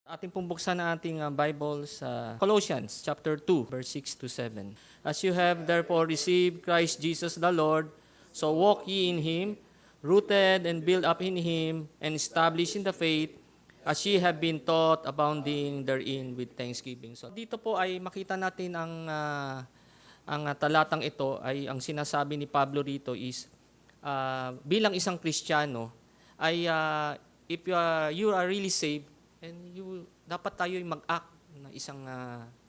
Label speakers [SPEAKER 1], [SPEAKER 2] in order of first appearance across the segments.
[SPEAKER 1] Ating pong buksan ang ating Bible sa Colossians chapter 2, verse 6 to 7. As you have therefore received Christ Jesus the Lord, so walk ye in Him, rooted and built up in Him, and established in the faith, as ye have been taught, abounding therein with thanksgiving. So dito po ay makita natin ang talatang ito ay ang sinasabi ni Pablo rito is bilang isang Kristiyano ay if you are really saved, and dapat tayo mag-act na isang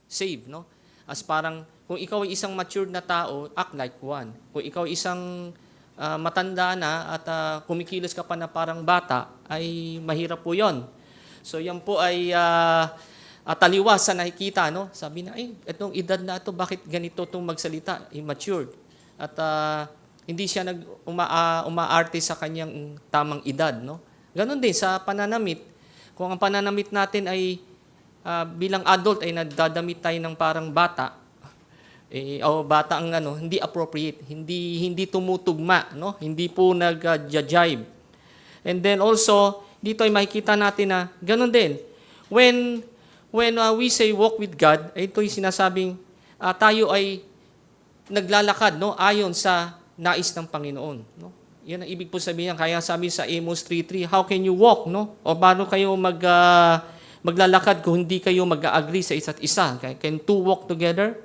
[SPEAKER 1] save, no? As parang, kung ikaw ay isang matured na tao, act like one. Kung ikaw ay isang matanda na at kumikilos ka pa na parang bata, ay mahirap po yon. So yan po ay taliwas sa nakikita, no? Sabi na, itong edad na ito, bakit ganito itong magsalita? Immature. At hindi siya umaarte sa kanyang tamang edad, no? Ganon din sa pananamit. Kung ang pananamit natin ay bilang adult ay nagdadamit tayo ng parang bata, o bata ang hindi appropriate, hindi tumutugma, no? Hindi po nag-jibe. And then also, dito ay makikita natin na ganun din. When we say walk with God, ito ay sinasabing tayo ay naglalakad, no, ayon sa nais ng Panginoon, no? Yan ang ibig po sabihin. Kaya sabi sa Amos 3:3, how can you walk, no? O paano kayo maglalakad kung hindi kayo mag-agree sa isa't isa? Can two walk together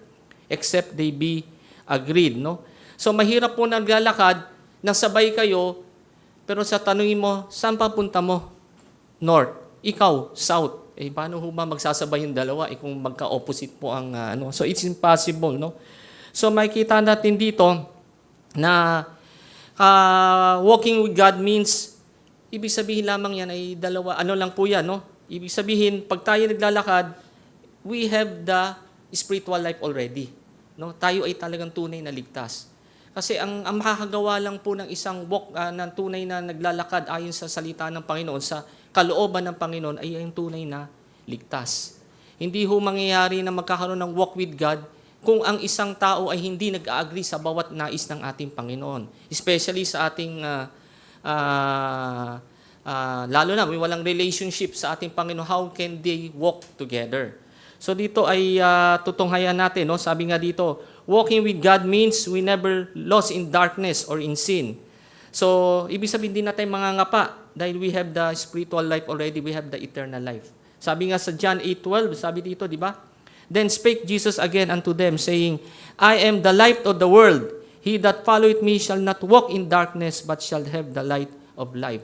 [SPEAKER 1] except they be agreed, no? So mahirap po naglalakad nang sabay kayo, pero sa tanungin mo, saan papunta mo? North. Ikaw, south. Paano ho ba magsasabay yung dalawa kung magka-opposite po ang So it's impossible, no? So makikita natin dito na walking with God means, ibig sabihin lamang yan ay dalawa, lang po yan, no? Ibig sabihin, pag tayo naglalakad, we have the spiritual life already, no? Tayo ay talagang tunay na ligtas. Kasi ang makakagawa lang po ng isang walk, ng tunay na naglalakad ayon sa salita ng Panginoon, sa kalooban ng Panginoon, ay yung tunay na ligtas. Hindi ho mangyayari na magkakaroon ng walk with God kung ang isang tao ay hindi nag-agree sa bawat nais ng ating Panginoon. Especially sa ating, lalo na, may walang relationship sa ating Panginoon, how can they walk together? So dito ay tutunghayan natin, no? Sabi nga dito, walking with God means we never lost in darkness or in sin. So, ibig sabihin din natin mga ngapa, dahil we have the spiritual life already, we have the eternal life. Sabi nga sa John 8:12, sabi dito, di ba? Then spake Jesus again unto them, saying, I am the light of the world. He that followeth me shall not walk in darkness, but shall have the light of life.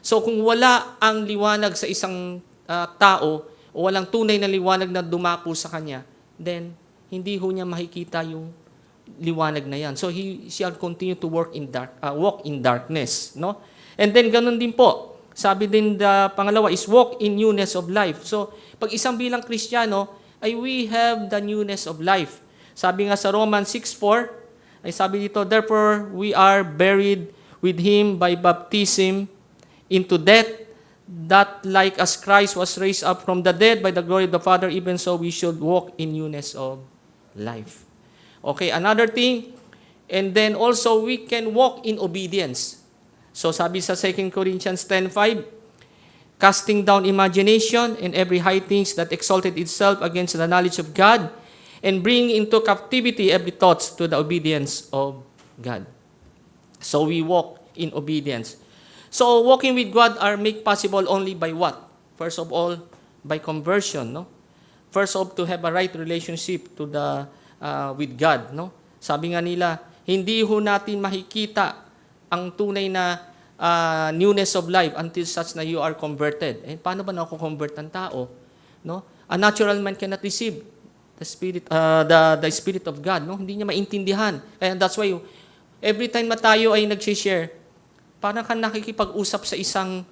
[SPEAKER 1] So kung wala ang liwanag sa isang tao, o walang tunay na liwanag na dumapo sa kanya, then hindi ho niya makikita yung liwanag na yan. So he shall continue to walk in darkness, no? And then ganun din po. Sabi din pangalawa is walk in newness of life. So pag isang bilang Kristiyano, ay we have the newness of life. Sabi nga sa Romans 6:4, ay sabi dito, therefore we are buried with Him by baptism into death, that like as Christ was raised up from the dead by the glory of the Father, even so we should walk in newness of life. Okay, another thing, and then also we can walk in obedience. So sabi sa 2 Corinthians 10:5, casting down imagination and every high thing that exalted itself against the knowledge of God, and bringing into captivity every thought to the obedience of God. So we walk in obedience. So walking with God are made possible only by what? First of all, by conversion, no? First of to have a right relationship to with God, no? Sabi nga nila, hindi ho natin makikita ang tunay na newness of life until such na you are converted. Paano ba na-convert ang tao? No? A natural man cannot receive the Spirit of God. No? Hindi niya maintindihan. And that's why every time na tayo ay nag-share, parang ka nakikipag-usap sa isang,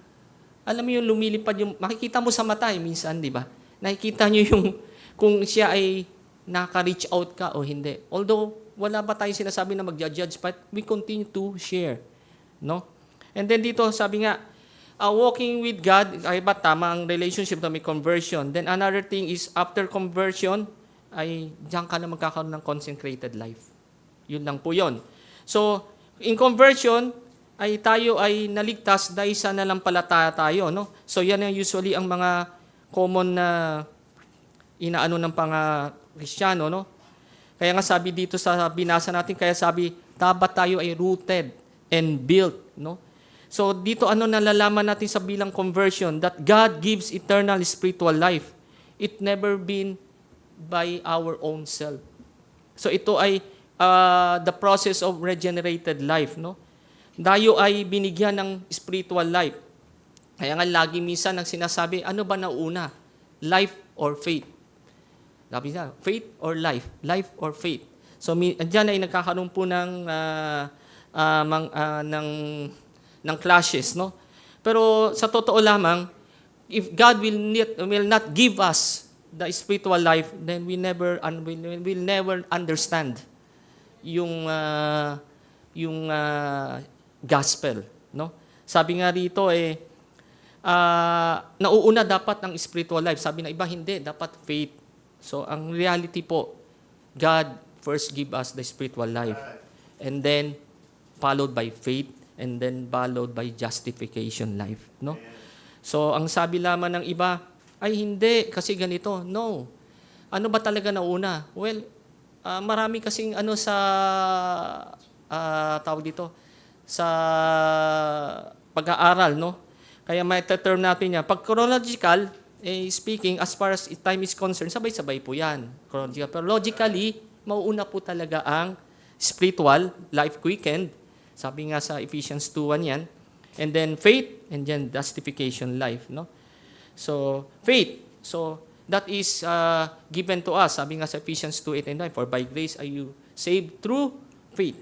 [SPEAKER 1] alam mo yung lumilipad yung, makikita mo sa mata minsan, di ba? Nakikita niyo yung, kung siya ay naka-reach out ka o hindi. Although, wala ba tayo sinasabi na mag-judge, but we continue to share. No? And then dito, sabi nga, walking with God, ay ba tama ang relationship na may conversion? Then another thing is, after conversion, ay diyan ka na magkakaroon ng consecrated life. Yun lang po yun. So, in conversion, tayo ay naligtas dahil sa nanampalataya tayo, no? So yan ang usually ang mga common na inaano ng Kristiyano, no? Kaya nga sabi dito sa binasa natin, kaya sabi, dapat tayo ay rooted and built, no? So dito nalalaman natin sa bilang conversion that God gives eternal spiritual life. It never been by our own self. So ito ay the process of regenerated life, no? Tayo ay binigyan ng spiritual life. Kaya nga lagi minsan ang sinasabi, ano ba nauna? Life or faith? Sabi niya, faith or life? Life or faith? So diyan ay nagkakaroon po ng clashes, no? Pero sa totoo lamang, if God will not give us the spiritual life, then we will never understand yung gospel, no? Sabi nga rito nauuna dapat ang spiritual life. Sabi na iba hindi, dapat faith. So ang reality po, God first give us the spiritual life, and then followed by faith, and then followed by justification life, no? So ang sabi lamang ng iba ay hindi kasi ganito. No. Ano ba talaga nauna? Well, marami kasing sa tawag dito sa pag-aaral, no? Kaya may term natin yan. Pag chronological speaking, as far as time is concerned, sabay-sabay po yan. Chronological. Pero logically, mauuna po talaga ang spiritual life quickened. Sabi nga sa Ephesians 2:1 yan. And then faith, and then justification life, no? So, faith. So, that is given to us. Sabi nga sa Ephesians 2:8 and 9, for by grace are you saved through faith,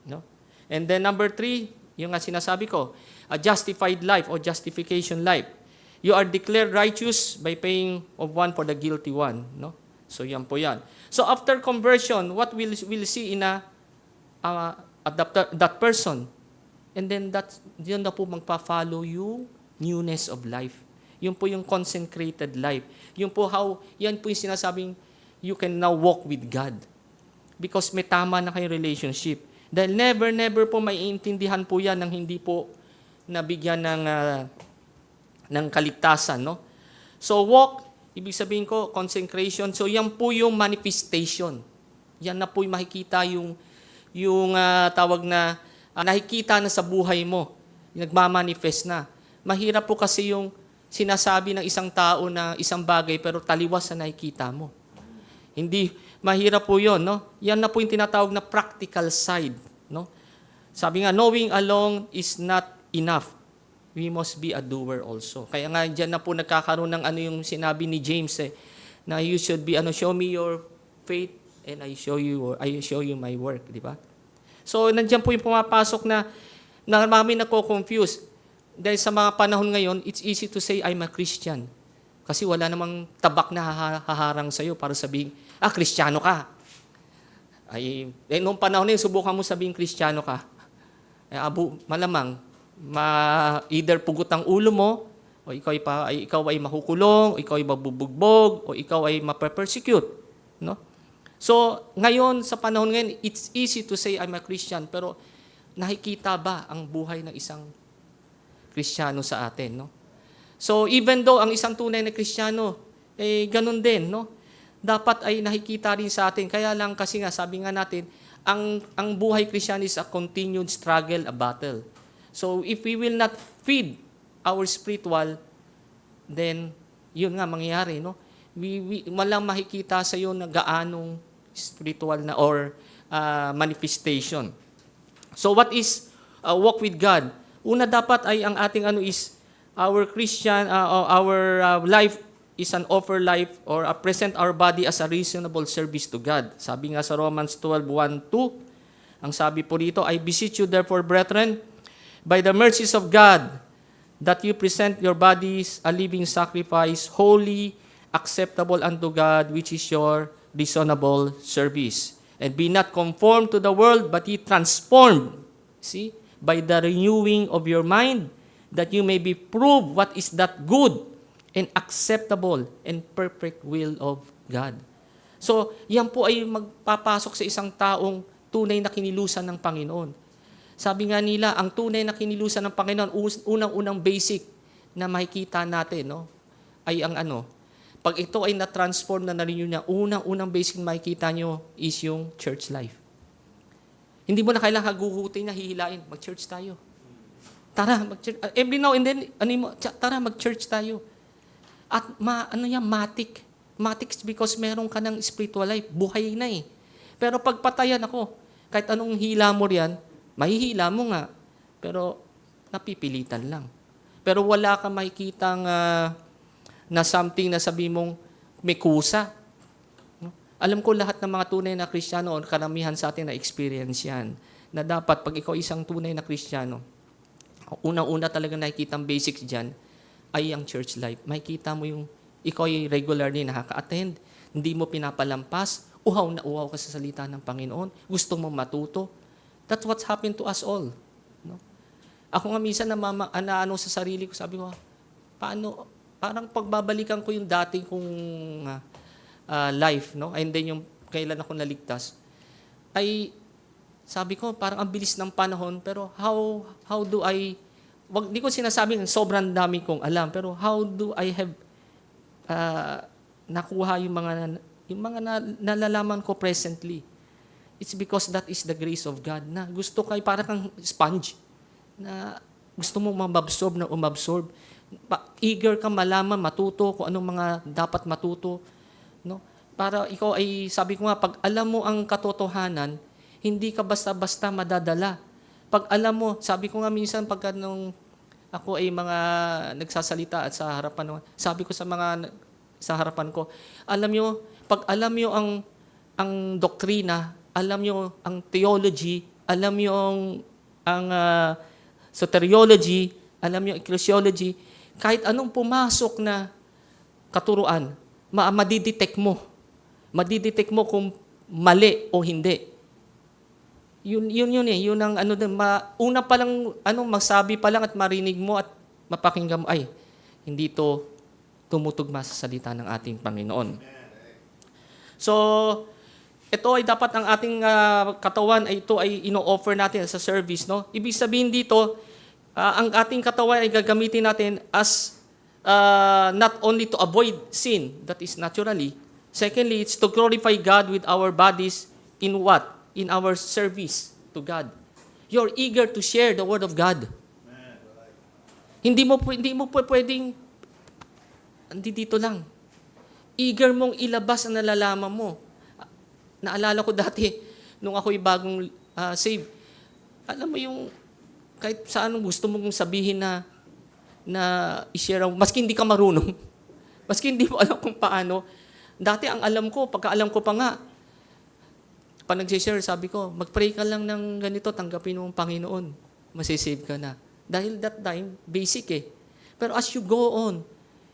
[SPEAKER 1] no? And then number 3, yung nga sinasabi ko, a justified life or justification life. You are declared righteous by paying of one for the guilty one, no? So, yan po yan. So, after conversion, what we'll see in that person? And then yun na po magpa-follow yung newness of life. Yun po yung consecrated life. Yun po yan po yung sinasabing you can now walk with God. Because may tama na kayong relationship. Dahil never po maiintindihan po yan ng hindi po nabigyan ng kaligtasan, no? So walk, ibig sabihin ko, consecration. So yan po yung manifestation. Yan na po yung makikita yung tawag na nakikita na sa buhay mo, nagmamanifest na. Mahirap po kasi yung sinasabi ng isang tao na isang bagay pero taliwas na nakikita mo. Hindi, mahirap po yun, no? Yan na po yung tinatawag na practical side, no? Sabi nga, knowing alone is not enough. We must be a doer also. Kaya nga, dyan na po nagkakaroon ng yung sinabi ni James, na you should be, show me your faith and I show you my work, di ba? So, nandiyan po yung pumapasok na marami nako-confuse. Dahil sa mga panahon ngayon, it's easy to say, I'm a Christian. Kasi wala namang tabak na haharang sa'yo para sabihin, Kristiyano ka. Noong panahon na yun, subukan mo sabihin, Kristiyano ka. Malamang, either pugot ang ulo mo, o ikaw ay makukulong, o ikaw ay mabubugbog, o ikaw ay mape-persecute. No? So, ngayon, sa panahon ngayon, it's easy to say I'm a Christian, pero nakikita ba ang buhay ng isang Kristiyano sa atin, no? So, even though ang isang tunay na Kristiyano, ganun din, no? Dapat ay nakikita rin sa atin. Kaya lang kasi nga, sabi nga natin, ang buhay Kristiyano is a continued struggle, a battle. So, if we will not feed our spiritual, then, yun nga mangyayari, no? Walang makikita sa iyo na gaanong spiritual na or manifestation. So what is walk with God? Una dapat ay ang ating is our Christian our life is an offer life or present our body as a reasonable service to God. Sabi nga sa Romans 12:1-2, ang sabi po dito, I beseech you therefore, brethren, by the mercies of God, that you present your bodies a living sacrifice, holy, acceptable unto God, which is your reasonable service. And be not conformed to the world, but ye transformed, see, by the renewing of your mind, that you may be proved what is that good and acceptable and perfect will of God. So, yan po ay magpapasok sa isang taong tunay na kinilusan ng Panginoon. Sabi nga nila, ang tunay na kinilusan ng Panginoon, unang-unang basic na makikita natin, no, ay ang Pag ito ay na-transform na renew niya, unang basic makikita nyo is yung church life. Hindi mo na kailangan haguhutin na hihilain. Mag-church tayo. Tara, mag-church. Every now and then, tara, mag-church tayo. At matik. Matik because meron ka ng spiritual life. Buhay na eh. Pero pag patayan ako, kahit anong hila mo riyan, mahihila mo nga. Pero napipilitan lang. Pero wala ka makikitang na something na sabi mong may kusa. No? Alam ko lahat ng mga tunay na Kristiyano o karamihan sa atin na experience yan. Na dapat pag ikaw isang tunay na Kristiyano, unang-una talaga nakikita ang basics dyan ay ang church life. Makikita mo yung ikaw ay regularly nakaka-attend, hindi mo pinapalampas, uhaw na uhaw ka sa salita ng Panginoon, gusto mo matuto. That's what's happened to us all. No? Ako nga minsan ano sa sarili ko, sabi ko, paano, parang pagbabalikan ko yung dati kong life, no? And then yung kailan ako naligtas, ay sabi ko, parang ang bilis ng panahon, pero how do I, di ko sinasabing sobrang dami kong alam, pero how do I have nakuha yung mga nalalaman ko presently? It's because that is the grace of God na gusto kayo, parang kang sponge na gusto mo umabsorb na umabsorb. Eager ka malaman, matuto kung anong mga dapat matuto. No? Para ikaw ay, sabi ko nga, pag alam mo ang katotohanan, hindi ka basta-basta madadala. Pag alam mo, sabi ko nga minsan, pagka nung ako ay mga nagsasalita at sa harapan, sabi ko sa harapan ko, alam nyo, pag alam nyo ang doktrina, alam nyo ang theology, alam nyo ang soteriology, alam nyo ecclesiology, kahit anong pumasok na katuruan, madidetect mo. Madidetect mo kung mali o hindi. Yun eh. Yun ang una pa lang, magsabi pa lang at marinig mo at mapakinggan mo, ay, hindi to tumutugma sa salita ng ating Panginoon. So, ito ay dapat ang ating katawan ay ito ay ino-offer natin sa service, no? Ibig sabihin dito, ang ating katawan ay gagamitin natin as not only to avoid sin, that is naturally. Secondly, it's to glorify God with our bodies in what? In our service to God. You're eager to share the Word of God. Hindi mo pwedeng dito lang. Eager mong ilabas ang nalalaman mo. Naalala ko dati, nung ako'y bagong saved, alam mo yung, kahit saan gusto mong sabihin na i-share, maski hindi ka marunong, maski hindi mo alam kung paano. Dati ang alam ko, pagka alam ko pa nga, pag nag-share, sabi ko, mag-pray ka lang ng ganito, tanggapin mo ang Panginoon, masisave ka na. Dahil that time, basic eh. Pero as you go on,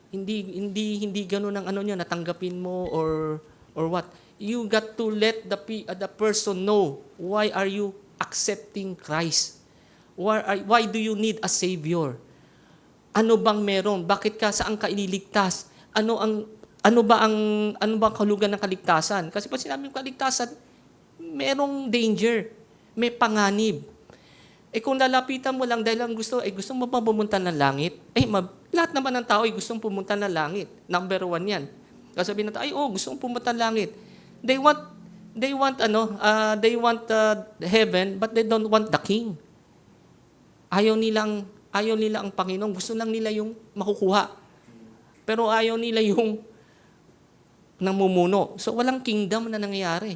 [SPEAKER 1] hindi ganun ang niya, natanggapin mo or what. You got to let the person know why are you accepting Christ. Why do you need a Savior? Ano bang meron? Bakit saan ka iniligtas? Ano ba ang kahulugan ng kaligtasan? Kasi pag sinabi ng kaligtasan, merong danger, may panganib. Kung lalapitan mo lang dahil gusto mo pa pumunta ng langit, lahat naman ng tao ay gustong pumunta ng langit. Number 1 yan. Kasi sabihin natin, gusto mong pumunta ng langit. They want heaven, but they don't want the king. Ayaw nila ang Panginoon. Gusto lang nila yung makukuha. Pero ayaw nila yung namumuno. So walang kingdom na nangyayari.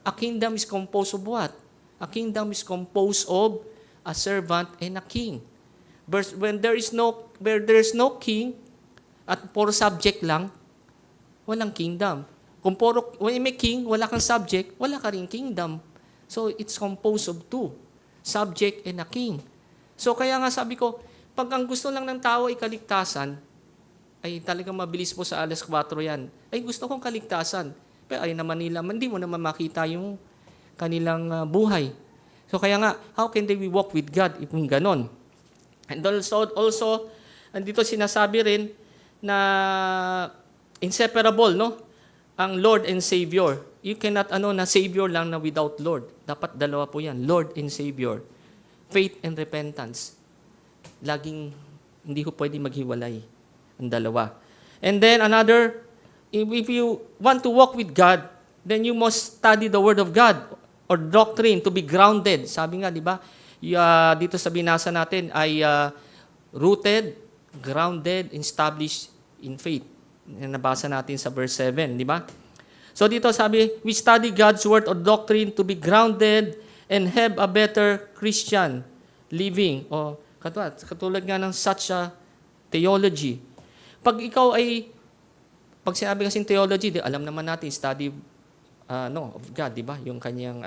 [SPEAKER 1] A kingdom is composed of what? A kingdom is composed of a servant and a king. When there is no king at puro subject lang, walang kingdom. Kung when may king, wala kang subject, wala ka rin kingdom. So it's composed of two, subject and a king. So kaya nga sabi ko, pag ang gusto lang ng tao ay kaligtasan, ay talagang mabilis po sa alas 4 yan. Ay gusto kong kaligtasan. Pero ay naman nila, hindi mo naman makita yung kanilang buhay. So kaya nga, how can they walk with God if ganon? And also, andito sinasabi rin na inseparable, no? Ang Lord and Savior. You cannot na Savior lang na without Lord. Dapat dalawa po yan, Lord and Savior. Faith and repentance. Laging hindi ko pwede maghiwalay ang dalawa. And then another if you want to walk with God, then you must study the Word of God or doctrine to be grounded. Sabi nga, di ba, dito sa binasa natin ay rooted, grounded, established in faith. Yan nabasa natin sa verse 7, di ba? So dito sabi, we study God's Word or doctrine to be grounded and have a better Christian living. O katulad nga ng such a theology. Pag sinabi kasing theology, alam naman natin, study of God, di ba? Yung kanyang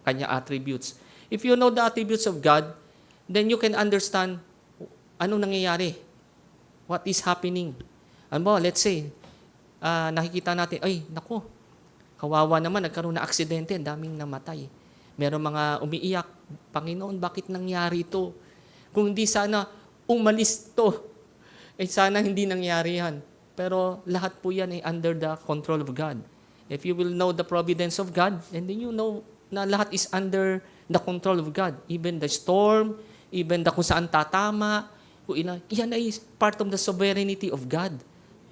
[SPEAKER 1] kanyang attributes. If you know the attributes of God, then you can understand anong nangyayari. What is happening? Let's say, nakikita natin, naku, kawawa naman, nagkaroon na aksidente, daming namatay. Meron mga umiiyak, Panginoon, bakit nangyari ito? Kung hindi sana umalis to, sana hindi nangyari yan. Pero lahat po yan ay under the control of God. If you will know the providence of God, and then you know na lahat is under the control of God. Even the storm, even kung saan tatama, yan ay part of the sovereignty of God.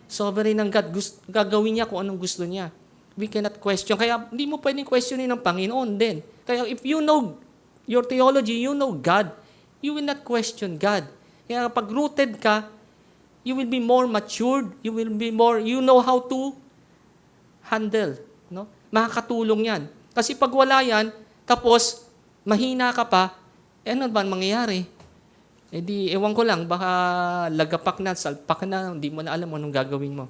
[SPEAKER 1] Sovereign ng God, gagawin niya kung anong gusto niya. We cannot question. Kaya hindi mo pwedeng questionin ng Panginoon din. Kaya if you know your theology, you know God, you will not question God. Kaya pag rooted ka, you will be more matured, you know how to handle. No? Makakatulong yan. Kasi pag wala yan, tapos mahina ka pa, ano ba mangyayari? Ewan ko lang, baka lagapak na, salpak na, hindi mo na alam anong gagawin mo.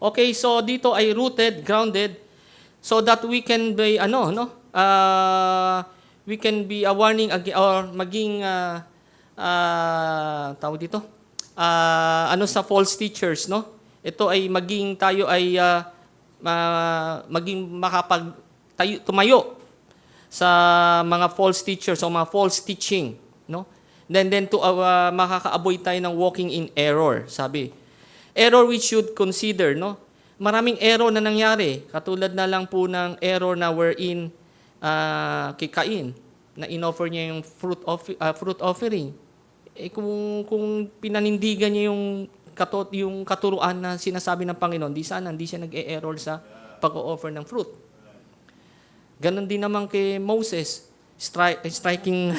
[SPEAKER 1] Okay, so dito ay rooted, grounded, so that we can be, we can be a warning or maging, tawag dito, sa false teachers, no? Ito ay tayo ay maging tumayo sa mga false teachers o mga false teaching, no? Then to makaka-avoid tayo ng walking in error, sabi. Error we should consider, no? Maraming error na nangyari, katulad na lang po ng error na wherein kay Cain, na inoffer niya yung fruit offering. Kung pinanindigan niya yung katuruan na sinasabi ng Panginoon, hindi siya nag-e-error sa pag-o-offer ng fruit. Ganon din naman kay Moses, striking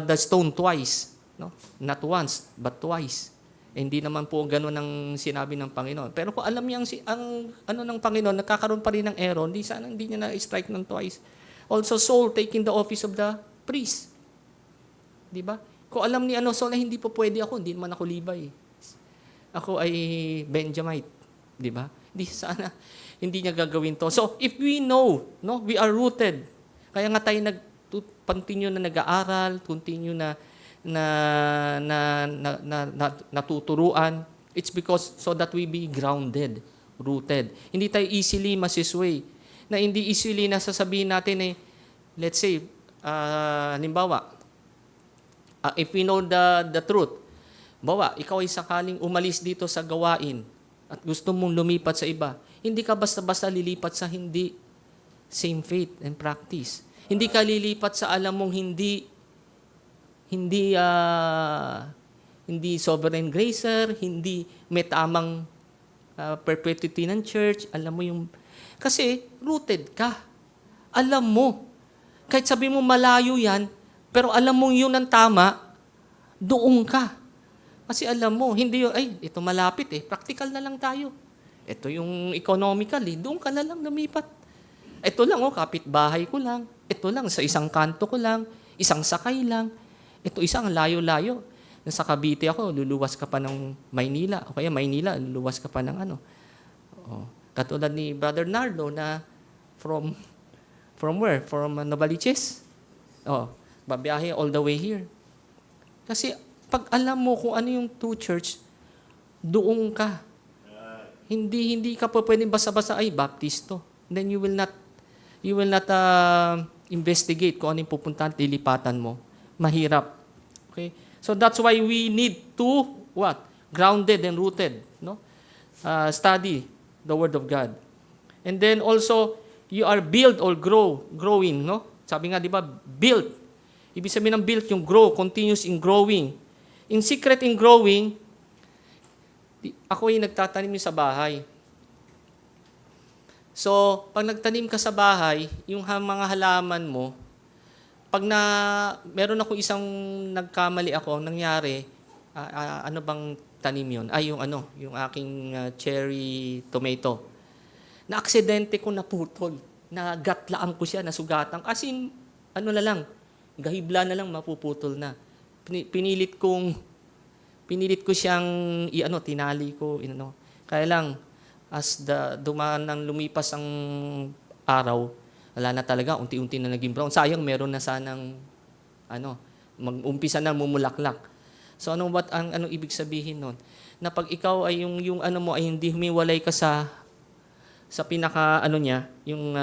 [SPEAKER 1] the stone twice. No? Not once, but twice. Hindi naman po ganon ang sinabi ng Panginoon. Pero kung alam niya ng Panginoon, nagkakaroon pa rin ng error, hindi niya na-strike ng twice. Also, Saul taking the office of the priest. Di ba? Kung alam ni Saul, hindi po pwede ako, hindi naman ako Levi. Ako ay Benjamite. Di ba? Hindi niya gagawin to. So, if we know, no, we are rooted. Kaya nga tayo continue na nag-aaral, continue na natuturuan. It's because so that we be grounded, rooted. Hindi tayo easily masisway. Na hindi easily nasasabihin natin let's say, halimbawa, if we know the truth, ikaw ay sakaling umalis dito sa gawain at gusto mong lumipat sa iba, hindi ka basta-basta lilipat sa hindi same faith and practice. Hindi ka lilipat sa alam mong hindi sovereign gracer, hindi may tamang perpetuity ng church, alam mo kasi rooted ka. Alam mo. Kahit sabi mo malayo yan, pero alam mo yun ang tama, doon ka. Kasi alam mo, hindi ito malapit practical na lang tayo. Ito yung economical doon ka na lang lumipat. Ito lang kapitbahay ko lang. Ito lang, sa isang kanto ko lang, isang sakay lang. Ito isang layo-layo. Nasa Cavite ako, luluwas ka pa ng Maynila. O kaya Maynila, luluwas ka pa ng katulad ni Brother Nardo na from where? From Novaliches. Babiyahe all the way here. Kasi pag alam mo kung ano yung true church, doon ka. Hindi ka pa pwedeng basa-basa, baptisto. Then you will not investigate kung ano yung pupuntahan at lilipatan mo. Mahirap. Okay? So that's why we need to, grounded and rooted. No? Study the Word of God. And then also, you are built or growing. No? Sabi nga, di ba, built. Ibig sabihin ng built, yung grow, continuous in growing. In secret in growing, Ako ay nagtatanim sa bahay. So, pag nagtanim ka sa bahay, yung mga halaman mo, meron ako isang nagkamali ako, nangyari, ano bang tanim yun? Yung aking cherry tomato. Na-aksidente ko naputol. Nagatlaan ko siya, nasugatan. As in, gahibla na lang, mapuputol na. Pinilit ko siyang, tinali ko, Kaya lang, as dumaan ng lumipas ang araw, wala na talaga, unti-unti na naging brown. Sayang, meron na sanang, mag-umpisa na mumulaklak. So, anong ibig sabihin nun? Na pag ikaw ay yung mo ay hindi humiwalay ka sa pinaka, niya, yung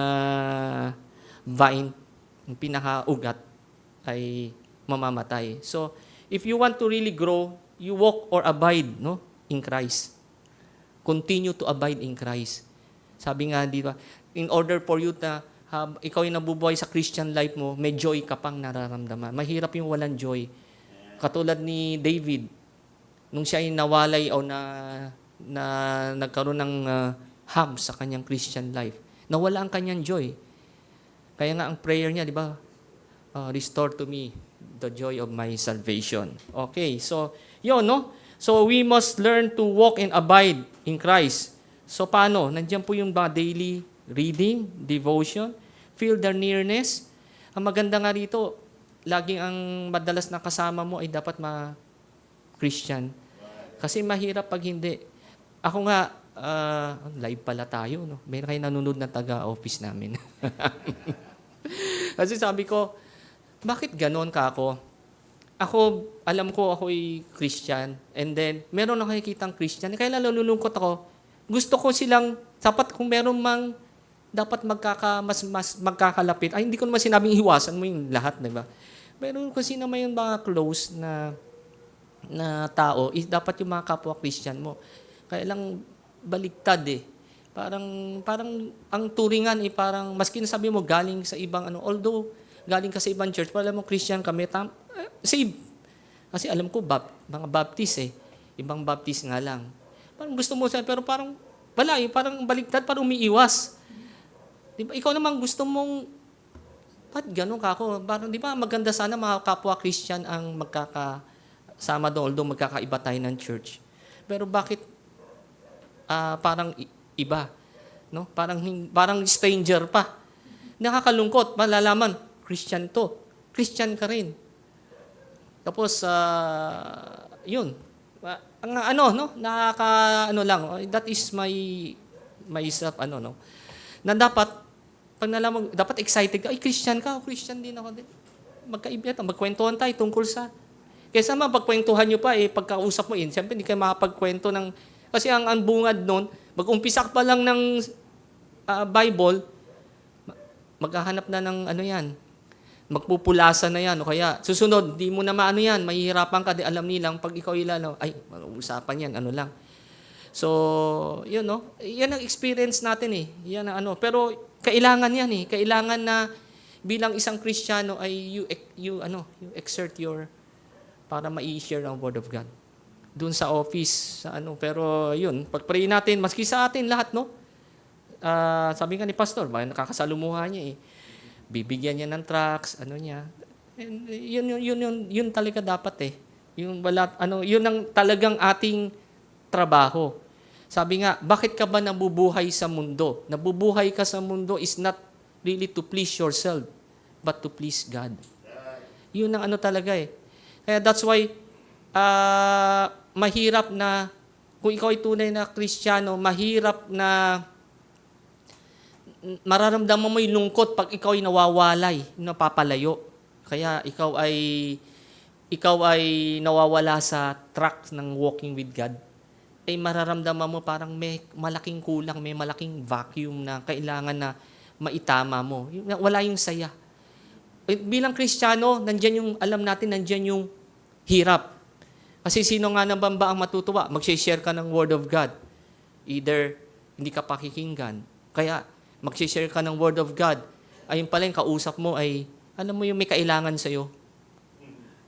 [SPEAKER 1] vine, yung pinaka-ugat, ay mamamatay. So, if you want to really grow, you walk or abide, in Christ. Continue to abide in Christ. Sabi nga, di ba, in order for you ikaw yung nabubuhay sa Christian life mo, may joy ka pang nararamdaman. Mahirap yung walang joy. Katulad ni David, nung siya ay nawalay o na nagkaroon ng hub sa kanyang Christian life, nawala ang kanyang joy. Kaya nga ang prayer niya, di ba, restore to me the joy of my salvation. Okay, so, yun, So, we must learn to walk and abide in Christ. So, paano? Nandiyan po yung daily reading, devotion, feel the nearness. Ang maganda nga rito, laging ang madalas na kasama mo ay dapat Christian. Kasi mahirap pag hindi. Ako nga, live pala tayo, Meron kayo nanonood na taga-office namin. Kasi sabi ko, bakit ganon ka ako? Ako, alam ko ako'y Christian. And then, meron ako nakikitang Christian. Kaya nalulungkot ako. Gusto ko silang, dapat kung meron dapat mas magkakalapit. Ay, hindi ko naman sinabing iwasan mo yung lahat, di ba? Meron kung sino may yung mga close na tao, dapat yung mga kapwa Christian mo. Kaya lang, baligtad eh. Parang ang turingan parang, maski nasabi mo galing sa ibang although galing ka sa ibang church, alam mo Christian kami, save. Kasi alam ko, mga Baptist ibang Baptist nga lang. Parang gusto mo pero parang, wala parang baligtad, parang umiiwas. Diba? Ikaw naman gusto mong, ba't ganun ka ako? Parang, di ba, maganda sana mga kapwa Christian ang magkakasama doon, although magkakaiba tayo ng church. Pero bakit parang iba? No? Parang stranger pa. Nakakalungkot, malalaman, Christian to. Christian ka rin. Tapos, yun. That is my self, na dapat, pag nalaman, dapat excited ka, ay, Christian ka, Christian din ako din. Magkwentuhan tayo tungkol sa, kaysa mapagkwentuhan nyo pa, pagkausap mo, siyempre, hindi kayo makapagkwento ng, kasi ang bungad nun, mag-umpisa ka pa lang ng Bible, maghahanap na ng magpupulasan na yan, o kaya, susunod, di mo na yan, mahihirapan ka, di alam nilang, pag ikaw ilalaw, ay, mag-uusapan yan, lang. So, yun, yan ang experience natin yan ang pero, kailangan yan kailangan na, bilang isang Kristiyano, ay you exert para ma-share ang Word of God. Doon sa office, pero yun, pag-pray natin, maski sa atin lahat, sabi nga ni Pastor, nakakasalumuha niya bibigyan niya ng tracts, niya. And yun talaga dapat Yun ang talagang ating trabaho. Sabi nga, bakit ka ba nabubuhay sa mundo? Nabubuhay ka sa mundo is not really to please yourself, but to please God. Yun ang talaga Kaya that's why, mahirap na, kung ikaw ay tunay na Kristiyano, mahirap na mararamdaman mo yung lungkot pag ikaw ay nawawalay, napapalayo. Kaya ikaw ay nawawala sa track ng walking with God. Ay mararamdaman mo parang may malaking kulang, may malaking vacuum na kailangan na maitama mo. Wala yung saya. Bilang Kristiyano, alam natin, nandiyan yung hirap. Kasi sino nga naman ba ang matutuwa? Mag-share ka ng Word of God. Either hindi ka pakikinggan. Kaya, mag-share ka ng Word of God. Ayun pala yung kausap mo ay, alam mo yung may kailangan sa'yo.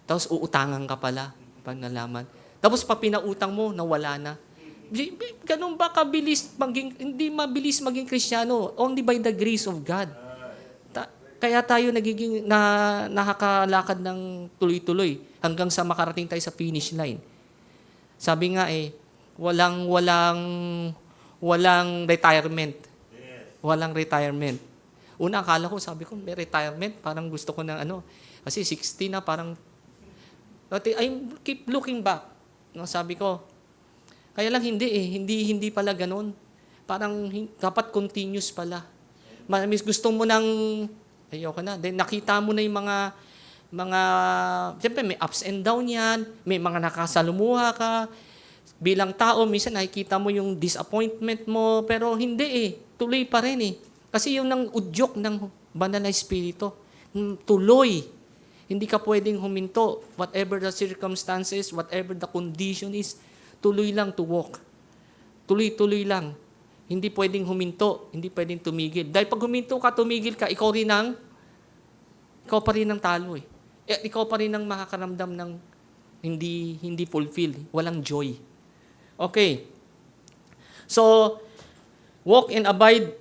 [SPEAKER 1] Tapos uutangan ka pala pag nalaman. Tapos pag pinautang mo, nawala na. Ganun ba kabilis maging, hindi mabilis maging Kristiyano? Only by the grace of God. Kaya tayo nagiging nakakalakad ng tuloy-tuloy hanggang sa makarating tayo sa finish line. Sabi nga walang retirement. Walang retirement. Una, akala ko, sabi ko, may retirement. Parang gusto ko ng kasi 60 na, parang, I keep looking back. No, sabi ko, kaya lang hindi pala ganun. Parang dapat continuous pala. Gusto mo ng, ayoko na. Then nakita mo na yung mga, siyempre may ups and down yan, may mga nakasalumuha ka. Bilang tao, minsan nakikita mo yung disappointment mo, pero hindi tuloy pa rin Kasi yung nang udyok ng banal na espiritu, tuloy. Hindi ka pwedeng huminto. Whatever the circumstances, whatever the condition is, tuloy lang to walk. Tuloy-tuloy lang. Hindi pwedeng huminto, hindi pwedeng tumigil. Dahil pag huminto ka, tumigil ka, ikaw pa rin ang talo Ikaw pa rin ang makakaramdam ng hindi fulfilled, walang joy. Okay. So, walk and abide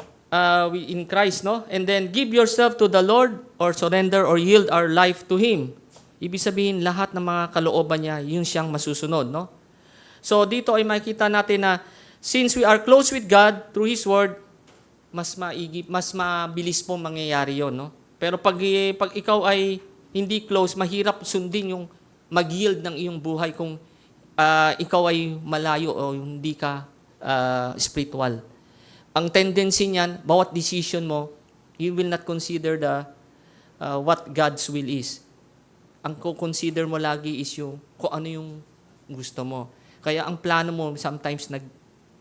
[SPEAKER 1] in Christ, no? And then give yourself to the Lord or surrender or yield our life to Him. Ibig sabihin, lahat ng mga kalooban niya, yun siyang masusunod, no? So, dito ay makikita natin na since we are close with God through His Word, mas mabilis po mangyayari yon, no? Pero pag ikaw ay hindi close, mahirap sundin yung mag-yield ng iyong buhay kung ikaw ay malayo o hindi ka spiritual. Ang tendency niyan, bawat decision mo, you will not consider what God's will is. Ang consider mo lagi is kung ano yung gusto mo. Kaya ang plano mo sometimes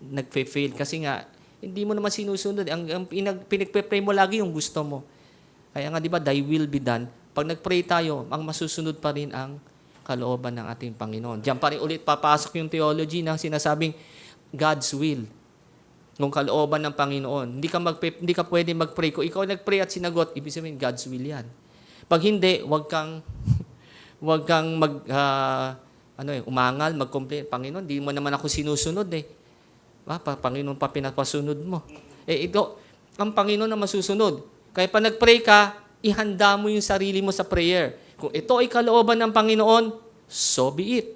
[SPEAKER 1] nagfe-fail kasi nga hindi mo naman sinusunod. Ang pinagpe-pray mo lagi yung gusto mo. Kaya nga 'di ba, thy will be done. Pag nag-pray tayo, ang masusunod pa rin ang kalooban ng ating Panginoon. Diyan pa rin ulit papasok yung theology ng sinasabing God's will. Ng kalooban ng Panginoon. Hindi ka pwede mag-pray. Kung ikaw nag-pray at sinagot, ibig sabihin God's will 'yan. Pag hindi, wag kang umangal, mag-complain, Panginoon, di mo naman ako sinusunod Panginoon pa pinapasunod mo. Ito, ang Panginoon na masusunod. Kaya pag nag-pray ka, ihanda mo yung sarili mo sa prayer. Kung ito ay kalooban ng Panginoon, so be it.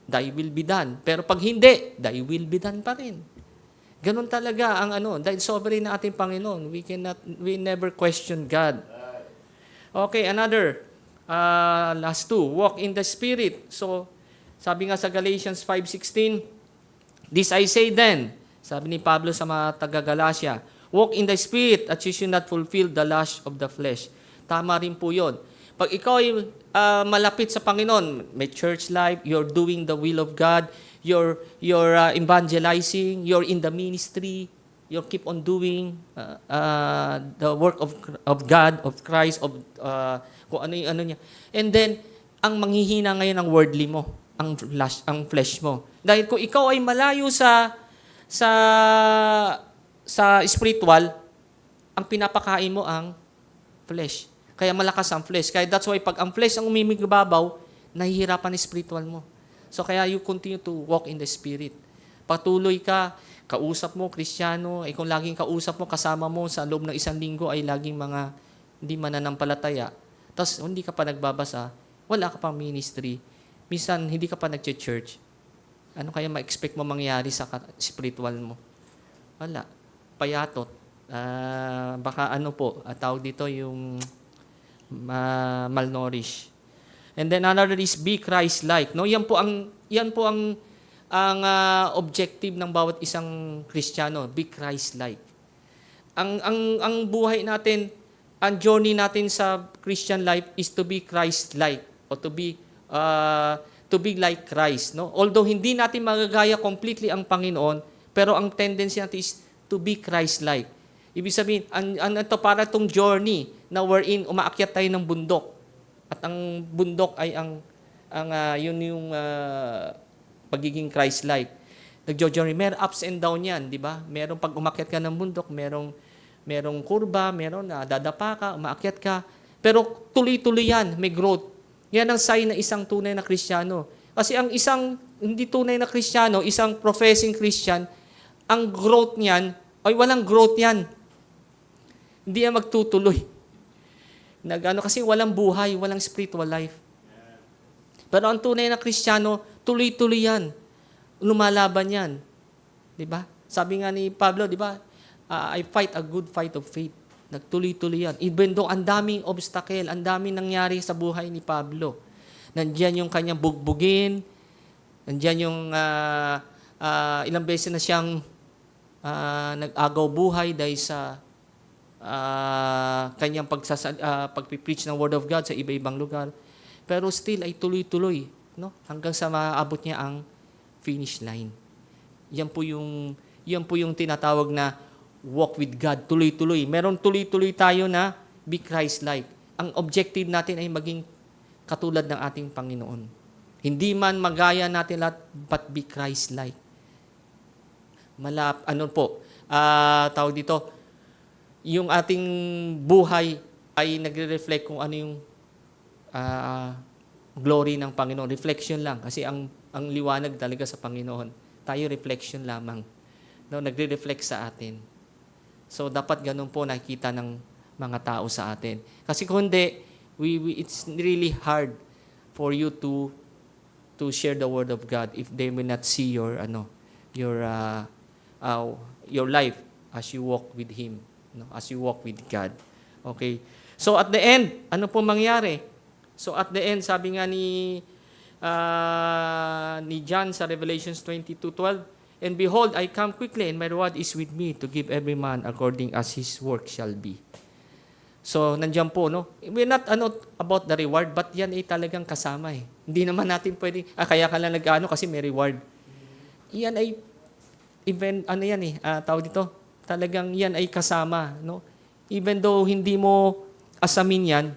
[SPEAKER 1] Thy will be done. Pero pag hindi, thy will be done pa rin. Ganun talaga ang dahil sovereign na ating Panginoon. We never question God. Okay, another. Last two, walk in the Spirit. So, sabi nga sa Galatians 5:16, this I say then, sabi ni Pablo sa mga taga-Galacia, walk in the Spirit at you should not fulfill the lust of the flesh. Tama rin po yun. Pag ikaw ay malapit sa Panginoon, may church life, you're doing the will of God, you're evangelizing, you're in the ministry, you keep on doing the work of God, of Christ, of kung ano yung niya. And then, ang manghihina ngayon ang worldly mo, ang flesh mo. Dahil kung ikaw ay malayo sa spiritual, ang pinapakain mo ang flesh. Kaya malakas ang flesh. Kaya that's why pag ang flesh ang umimigababaw, nahihirapan ang spiritual mo. So kaya you continue to walk in the Spirit. Patuloy ka, kausap mo, Kristiyano, kung laging kausap mo, kasama mo sa loob ng isang linggo ay laging mga hindi mananampalataya. Tapos hindi ka pa nagbabasa, wala ka pang ministry. Minsan hindi ka pa nag-church. Ano kaya ma-expect mo mangyari sa spiritual mo? Wala. Payatot. Baka tawag dito yung malnourished. And then another is be Christ-like. No, yan po ang objective ng bawat isang Kristiyano, be Christ-like. Ang buhay natin, ang journey natin sa Christian life is to be Christ-like or to be like Christ, no? Although hindi natin magagaya completely ang Panginoon, pero ang tendency natin is to be Christ-like. Ibig sabihin, para itong journey na wherein umaakyat tayo ng bundok. At ang bundok ay yun yung pagiging Christ-like. Nagjo-journey, may ups and down yan, di ba? Merong pag umakyat ka ng bundok, merong kurba, meron dadapa ka, umaakyat ka. Pero tuloy-tuloy yan, may growth. Yan ang sign na isang tunay na Kristiyano. Kasi ang isang hindi tunay na Kristiyano, isang professing Christian, ang growth niyan, ay walang growth yan. Hindi yan magtutuloy. Kasi walang buhay, walang spiritual life. Pero ang tunay na Kristiyano, tuloy-tuloy yan. Lumalaban yan. Di ba? Sabi nga ni Pablo, di ba? I fight a good fight of faith. Nagtuloy-tuloy yan. Even though ang daming obstacle, ang daming nangyari sa buhay ni Pablo. Nandiyan yung kanyang bugbugin, nandiyan yung ilang beses na siyang nag-agaw buhay dahil sa kanyang pagpipreach ng Word of God sa iba-ibang lugar. Pero still ay tuloy-tuloy, no? Hanggang sa maabot niya ang finish line. Yan po yung tinatawag na walk with God, tuloy-tuloy. Meron tuloy-tuloy tayo na be Christ-like. Ang objective natin ay maging katulad ng ating Panginoon. Hindi man magaya natin lahat, but be Christ-like. Tawag dito, yung ating buhay ay nagre-reflect kung ano yung glory ng Panginoon. Reflection lang, kasi ang liwanag talaga sa Panginoon. Tayo reflection lamang. No, nagre-reflect sa atin. So, dapat ganun po nakikita ng mga tao sa atin. Kasi kung hindi, it's really hard for you to share the Word of God if they will not see your life as you walk with Him, no? As you walk with God. Okay? So, at the end, ano po mangyari? So, at the end, sabi nga ni John sa Revelations 22:12, "And behold, I come quickly, and my reward is with me to give every man according as his work shall be." So, nandiyan po, no? We're not about the reward, but yan ay talagang kasama eh. Hindi naman natin pwedeng, kaya ka lang kasi may reward. Yan ay, tawag dito, talagang yan ay kasama, no? Even though hindi mo asamin yan,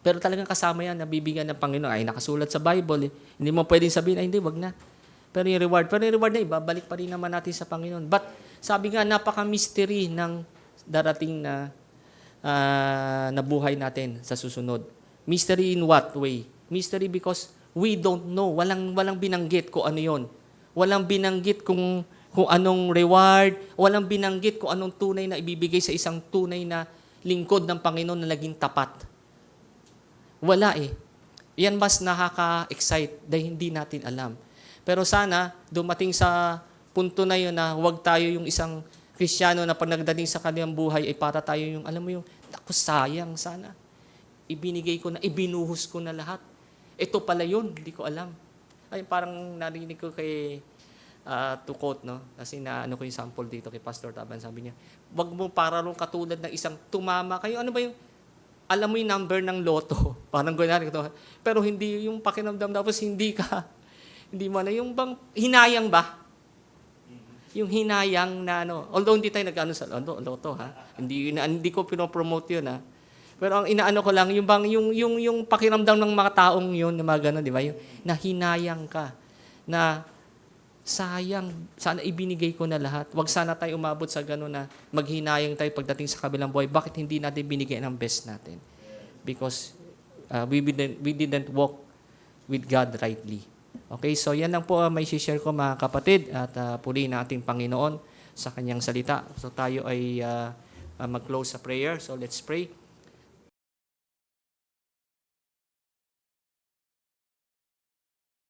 [SPEAKER 1] pero talagang kasama yan, nabibigyan ng Panginoon. Ay, nakasulat sa Bible eh. Hindi mo pwedeng sabihin, ay hindi, wag na. Pero yung reward na ibabalik pa rin naman natin sa Panginoon. But, sabi nga, napaka-mystery ng darating na buhay natin sa susunod. Mystery in what way? Mystery because we don't know. Walang binanggit kung ano yon. Walang binanggit kung anong reward. Walang binanggit kung anong tunay na ibibigay sa isang tunay na lingkod ng Panginoon na naging tapat. Wala eh. Yan mas nakaka-excite dahil hindi natin alam. Pero sana, dumating sa punto na yun na huwag tayo yung isang Kristiyano na pag nagdating sa kanilang buhay, ay para tayo yung, alam mo yung, ako sayang sana. Ibinigay ko na, ibinuhos ko na lahat. Ito pala yun, hindi ko alam. Ay, parang narinig ko kay, to quote, no? Kasi ko yung sample dito kay Pastor Taban, sabi niya, wag mo para rin katulad ng isang tumama kayo. Ano ba yung, alam mo yung number ng loto? Parang gano'n. Pero hindi yung pakinamdam, tapos hindi mo na, yung bang, hinayang ba? Yung hinayang na although hindi tayo nag-ano sa loto ha. Hindi ko pinopromote 'yun ha. Pero ang inaano ko lang yung bang yung pakiramdam ng mga taong 'yun na mga ganun, di ba? Yung nahinayang ka na sayang, sana ibinigay ko na lahat. Wag sana tayo umabot sa ganun na maghinayang tayo pagdating sa kabilang buhay. Bakit hindi natin binigay ng best natin? Because we didn't walk with God rightly. Okay, so yan lang po may share ko mga kapatid at purihin na ating Panginoon sa kanyang salita. So tayo ay mag-close sa prayer. So let's pray.